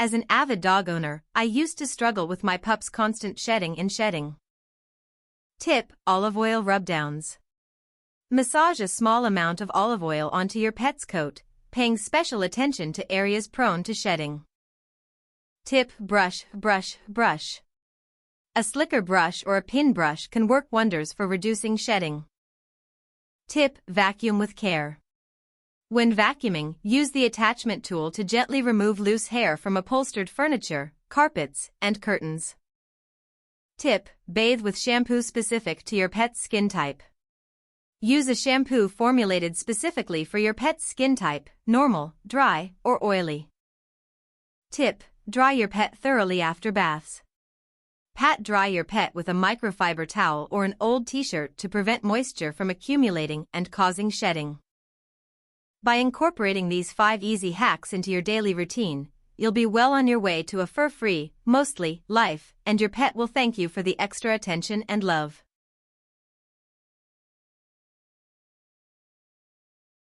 As an avid dog owner, I used to struggle with my pup's constant shedding and shedding. Tip: olive oil rubdowns. Massage a small amount of olive oil onto your pet's coat, paying special attention to areas prone to shedding. Tip: brush, brush, brush. A slicker brush or a pin brush can work wonders for reducing shedding. Tip: vacuum with care. When vacuuming, use the attachment tool to gently remove loose hair from upholstered furniture, carpets, and curtains. Tip: bathe with shampoo specific to your pet's skin type. Use a shampoo formulated specifically for your pet's skin type, normal, dry, or oily. Tip: dry your pet thoroughly after baths. Pat dry your pet with a microfiber towel or an old t-shirt to prevent moisture from accumulating and causing shedding. By incorporating these 5 easy hacks into your daily routine, you'll be well on your way to a fur-free, mostly, life, and your pet will thank you for the extra attention and love.